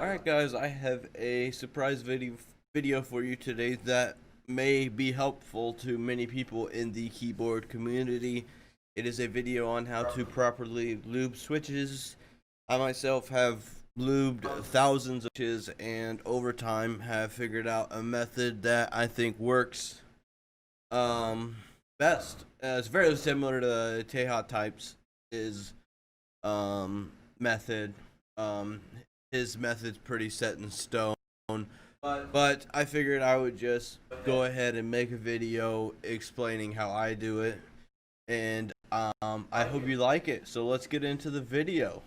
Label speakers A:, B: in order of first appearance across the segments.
A: Alright guys, I have a surprise video for you today that may be helpful to many people in the keyboard community. It is a video on how to properly lube switches. I myself have lubed thousands of switches and over time have figured out a method that I think works best. It's very similar to THOCK types his method. His method's pretty set in stone, but I figured I would just go ahead and make a video explaining how I do it, and I hope you like it. So let's get into the video.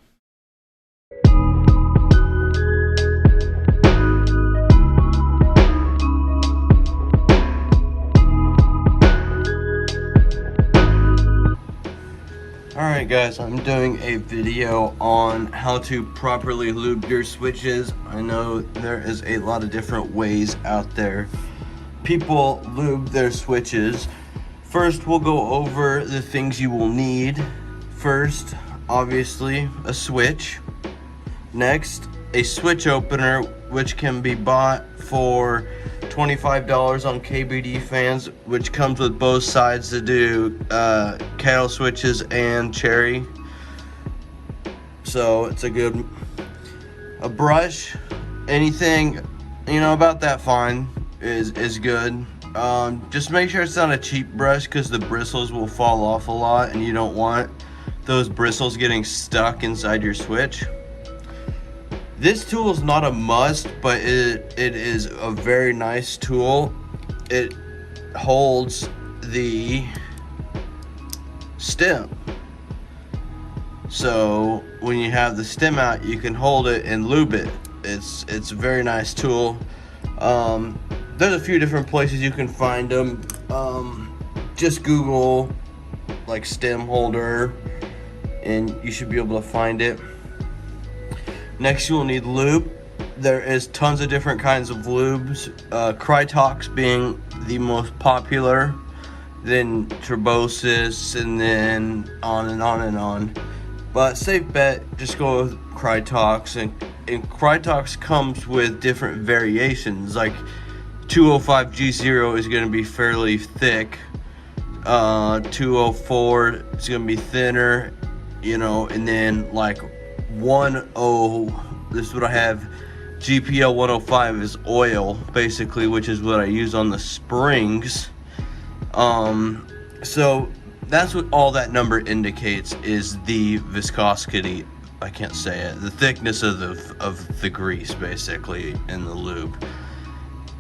A: Alright guys, I'm doing a video on how to properly lube your switches. I know there is a lot of different ways out there people lube their switches. First, we'll go over the things you will need. First, obviously, a switch. Next, a switch opener, which can be bought for $25 on KBD fans, which comes with both sides to do cattle switches and cherry. So it's a brush, anything about that fine is good. Just make sure it's not a cheap brush, because the bristles will fall off a lot and you don't want those bristles getting stuck inside your switch. This tool is not a must, but it is a very nice tool. It holds the stem. So when you have the stem out, you can hold it and lube it. It's a very nice tool. There's a few different places you can find them. Just Google like stem holder and you should be able to find it. Next, you will need lube. There is tons of different kinds of lubes. THOCK being the most popular, then Turbosis, and then on and on and on. But safe bet, just go with THOCK. And THOCK comes with different variations. Like 205G0 is going to be fairly thick. 204 is going to be thinner, and then like 10, this is what I have, GPL 105 is oil basically, which is what I use on the springs. So that's what all that number indicates, is the viscosity, I can't say it, the thickness of the grease basically in the lube.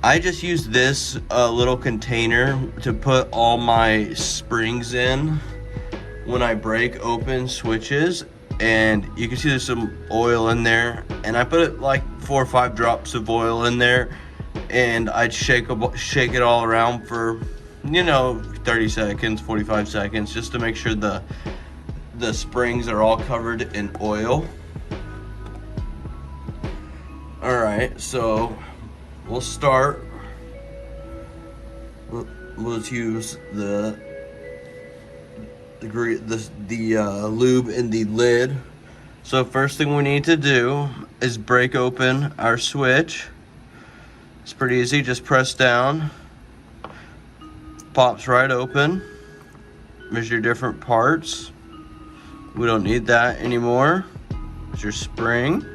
A: I just use this little container to put all my springs in when I break open switches. And you can see there's some oil in there, and I put it like 4 or 5 drops of oil in there, and I'd shake it all around for 30 seconds, 45 seconds, just to make sure the springs are all covered in oil. Alright, so we'll start. We'll use the lube in the lid. So first thing we need to do is break open our switch. It's pretty easy, just press down, pops right open. There's your different parts. We don't need that anymore. There's your spring,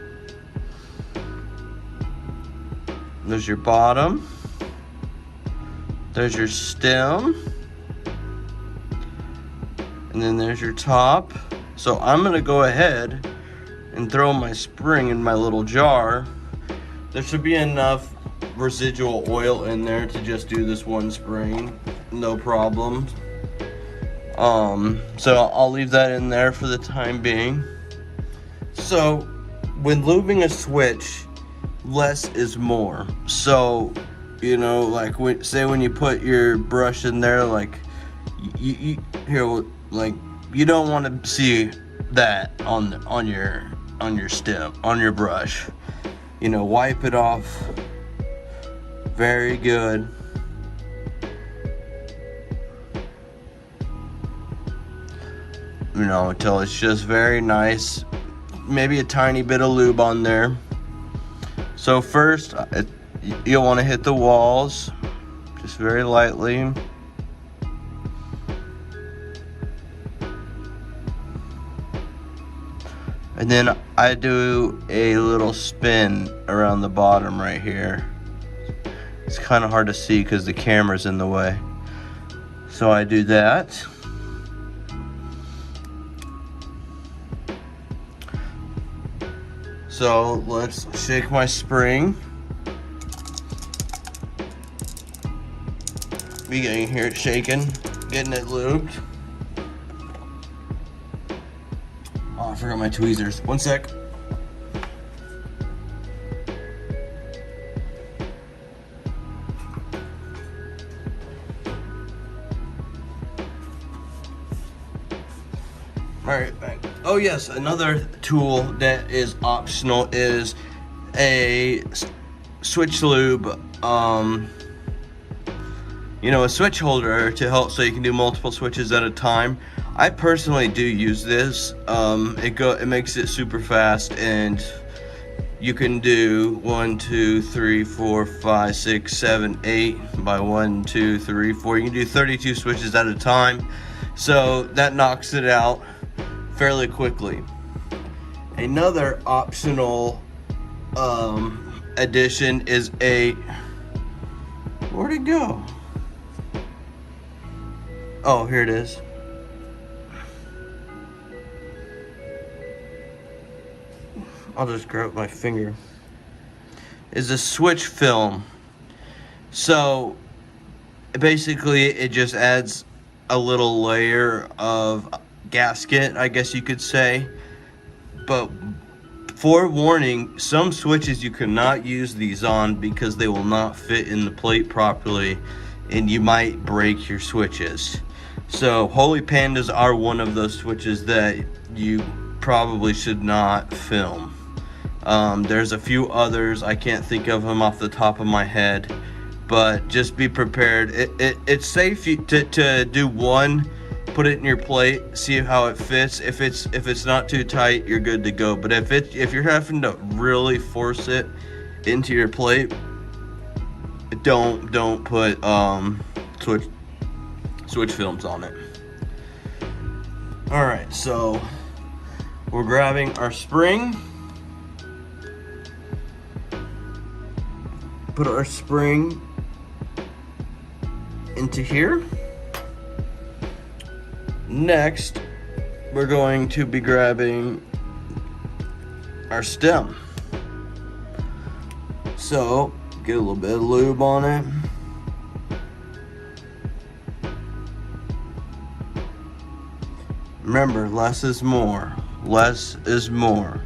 A: there's your bottom, there's your stem, and then there's your top. So I'm gonna go ahead and throw my spring in my little jar. There should be enough residual oil in there to just do this one spring, no problem. So I'll leave that in there for the time being. So when lubing a switch, less is more. So like when you put your brush in there, like you don't want to see that on your stem, on your brush. Wipe it off very good. Until it's just very nice. Maybe a tiny bit of lube on there. So first, you'll want to hit the walls just very lightly. And then I do a little spin around the bottom right here. It's kind of hard to see because the camera's in the way. So I do that. So let's shake my spring. We can hear it shaking, getting it lubed. Oh, I forgot my tweezers. One sec. Alright, back. Oh yes, another tool that is optional is a switch lube, you know, a switch holder to help so you can do multiple switches at a time. I personally do use this. It makes it super fast, and you can do 1, 2, 3, 4, 5, 6, 7, 8 by 1, 2, 3, 4. You can do 32 switches at a time, so that knocks it out fairly quickly. Another optional addition is where'd it go? Oh, here it is. I'll just grab my finger. Is a switch film. So basically it just adds a little layer of gasket, I guess you could say. But forewarning, some switches you cannot use these on because they will not fit in the plate properly, and you might break your switches. So Holy Pandas are one of those switches that you probably should not film. There's a few others, I can't think of them off the top of my head, but just be prepared. It's safe to do one, put it in your plate, see how it fits. If it's not too tight, you're good to go. But if you're having to really force it into your plate, don't put switch films on it. All right, so we're grabbing our spring. Put our spring into here. Next, we're going to be grabbing our stem. So, get a little bit of lube on it. Remember, less is more. Less is more.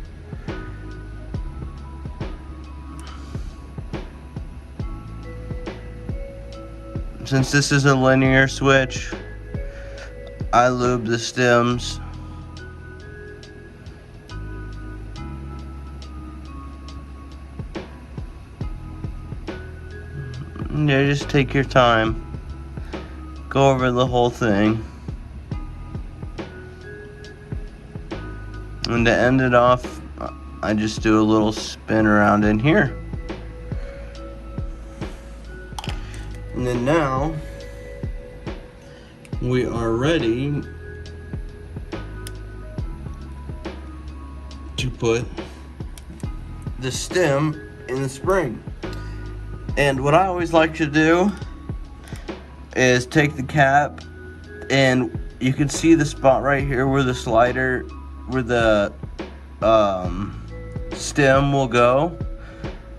A: Since this is a linear switch, I lube the stems. Yeah, just take your time. Go over the whole thing. And to end it off, I just do a little spin around in here. And then now, we are ready to put the stem in the spring. And what I always like to do is take the cap, and you can see the spot right here where the slider, where the stem will go.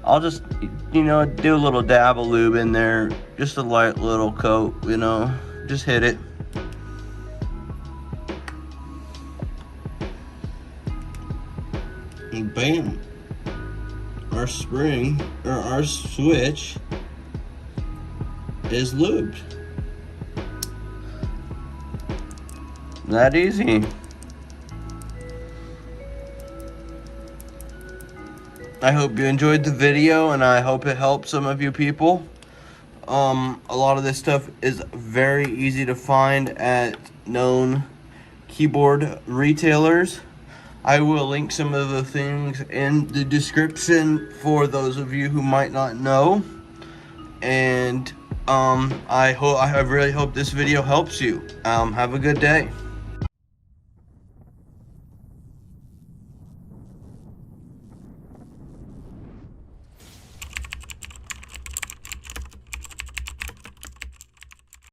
A: I'll just, you know, do a little dab of lube in there, just a light little coat, you know, just hit it. And bam, our spring, or our switch, is lubed. That easy. I hope you enjoyed the video, and I hope it helped some of you people. A lot of this stuff is very easy to find at known keyboard retailers. I will link some of the things in the description for those of you who might not know. And I really hope this video helps you. Have a good day.